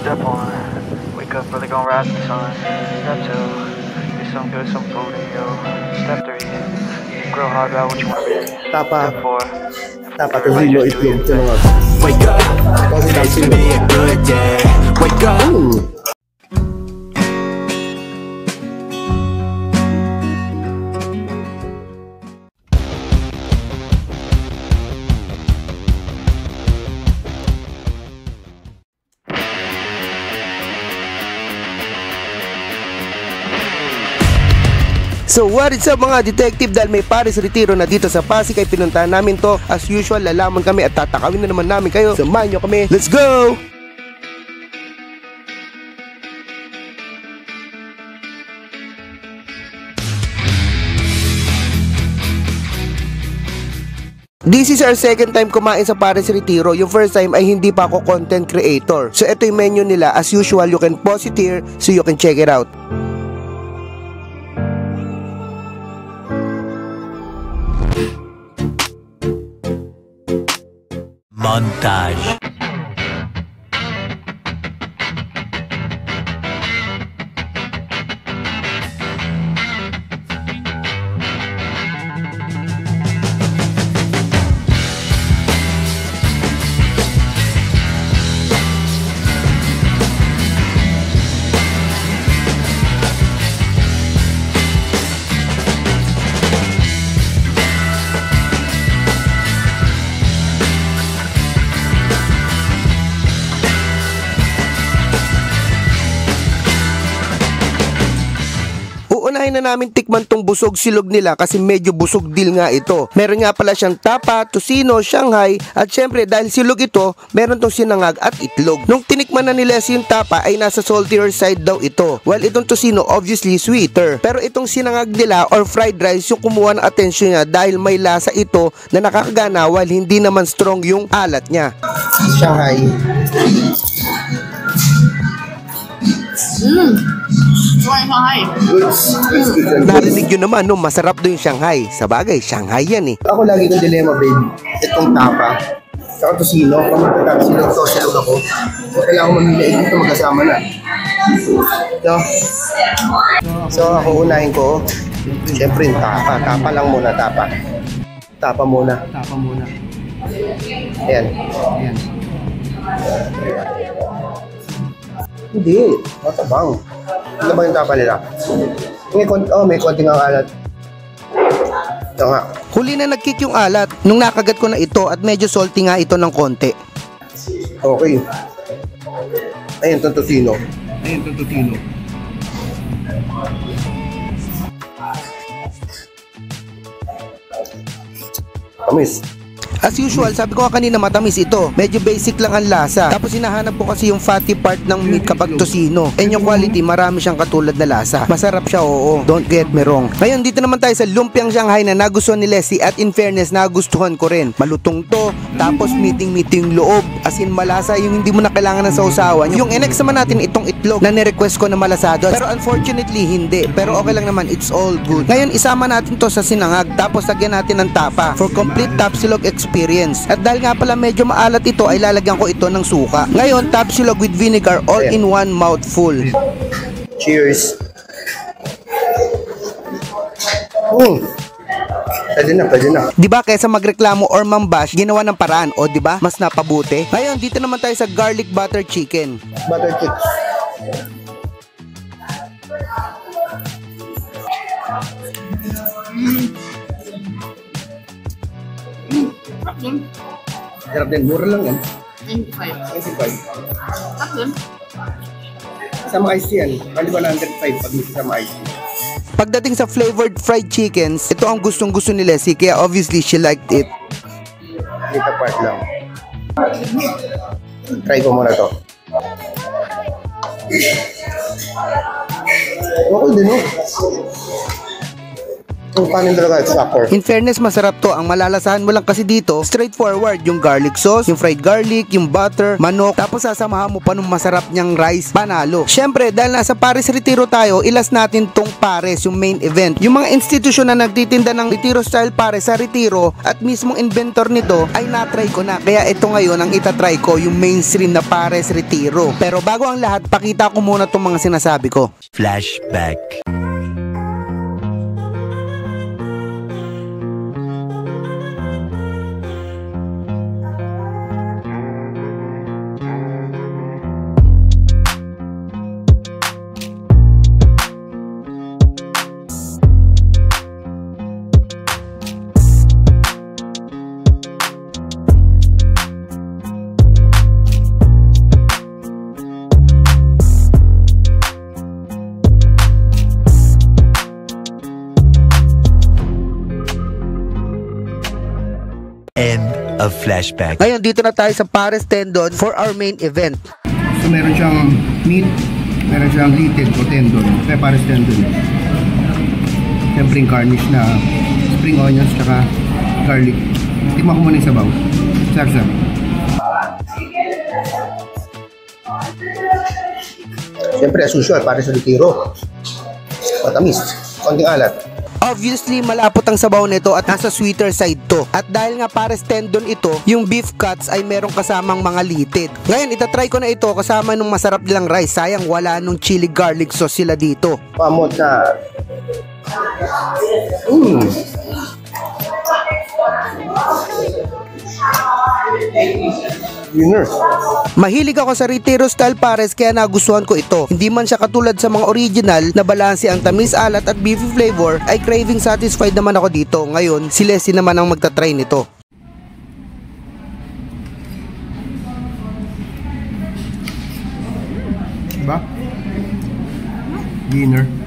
Step 1, wake up early, gon' rise the sun. Step 2, get some good, some food in you. Step 3, grow hard about what you want to be. Tapa. Step 4, Tapa, Tuzilo, itlog. Tinawag. Wake up, it's gonna be a good day. Wake up. So what is up mga detective, dahil may Paris Retiro na dito sa Pasig ay pinuntahan namin to. As usual, lalaman kami at tatakawin na naman namin kayo. Samahan nyo kami, let's go! This is our second time kumain sa Paris Retiro. Yung first time ay hindi pa ako content creator. So ito yung menu nila. As usual, you can pause it here so you can check it out. Montage. Unahin na namin tikman tong busog silog nila kasi medyo busog deal nga ito. Meron nga pala siyang tapa, tocino, Shanghai, at syempre dahil silog ito, meron tong sinangag at itlog. Nung tinikman na nila yung tapa ay nasa saltier side daw ito, while itong tocino obviously sweeter. Pero itong sinangag nila or fried rice yung kumuha ng atensyon niya dahil may lasa ito na nakakagana while hindi naman strong yung alat niya. Shanghai. Narinig yun naman, no? Masarap doon yung Shanghai. Sa bagay, Shanghai yan eh. Ako lagi kong dilema, babe. Itong tapa, saka tocino. Kung magkakasino, ito, silog ako. So, kailangan ko mamili. Ito magkasama na. So, ako unahin ko. Siyempre, yung tapa. Tapa lang muna, tapa. Tapa muna. Tapa muna. Ayan. Ayan. Hindi. Matabang. Ano ba yung tapa nila? May konting ang alat. Ito nga. Huli na nag-kick yung alat nung nakagat ko na ito at medyo salty nga ito ng konti. Okay. Ayun, itong tocino. Ayun, itong tocino. Tamis. As usual, sabi ko kanina matamis ito. Medyo basic lang ang lasa. Tapos hinahanap ko kasi yung fatty part ng meat kapag tocino. And yung quality, marami siyang katulad na lasa. Masarap siya, oo. Don't get me wrong. Ngayon, dito naman tayo sa lumpiang Shanghai na nagustuhan ni Leslie at in fairness, nagustuhan ko rin. Malutong to, tapos meeting loob. As in, malasa yung hindi mo na kailangan ng sausawan. Yung next naman natin itong itlog na nirequest ko na malasado. Pero unfortunately, hindi. Pero okay lang naman, it's all good. Ngayon, isama natin to sa sinangag. Tapos lagyan natin ng tapa for complete tapsilog experience. At dahil nga pala medyo maalat ito ay lalagyan ko ito ng suka. Ngayon, tapsilog with vinegar all in one mouthful. Cheers. Pwede na. Diba kaysa magreklamo or mambash, ginawa ng paraan, o diba? Mas napabuti. Ngayon, dito naman tayo sa garlic butter chicken. Butter chicken. Sarap din, mura lang yan. 25. Sarap din. Sama ice yan. Bali 105 pag sama ice. Pagdating sa flavored fried chickens, ito ang gustong-gusto ni Leslie, kaya obviously she liked it. Dito part lang. Try ko muna to. Okay din, no? Yung kanin talaga, it's supper. In fairness, masarap to. Ang malalasahan mo lang kasi dito, straightforward, yung garlic sauce, yung fried garlic, yung butter, manok, tapos sasamahan mo pa ng masarap niyang rice, panalo. Syempre, dahil nasa Pares Retiro tayo, ilas natin tong Pares, yung main event. Yung mga institusyon na nagtitinda ng Retiro style Pares sa Retiro at mismong inventor nito ay natry ko na. Kaya ito ngayon ang itatry ko, yung mainstream na Pares Retiro. Pero bago ang lahat, pakita ko muna tong mga sinasabi ko. Flashback. End of flashback. Ngayon, dito na tayo sa Pares Tendon for our main event. So meron siyang meat, meron siyang litid o tendon. Kaya Pares tendon. Siyempre yung garnish na spring onions tsaka garlic. Tikman ko muna yung sabaw. Sarap. Siyempre as usual, Pares Retiro. Matamis, konting alat. Obviously, malapot ang sabaw nito at nasa sweeter side to. At dahil nga Pares Tendon ito, yung beef cuts ay merong kasamang mga litid. Ngayon, itatry ko na ito kasama nung masarap nilang rice. Sayang wala nung chili garlic sauce sila dito. Pamot na. Winner. Mahilig ako sa Retiro style Pares kaya nagustuhan ko ito. Hindi man siya katulad sa mga original na balanse ang tamis, alat at beefy flavor, ay craving satisfied naman ako dito. Ngayon, si Leslie naman ang magta-try nito. Diba? Winner.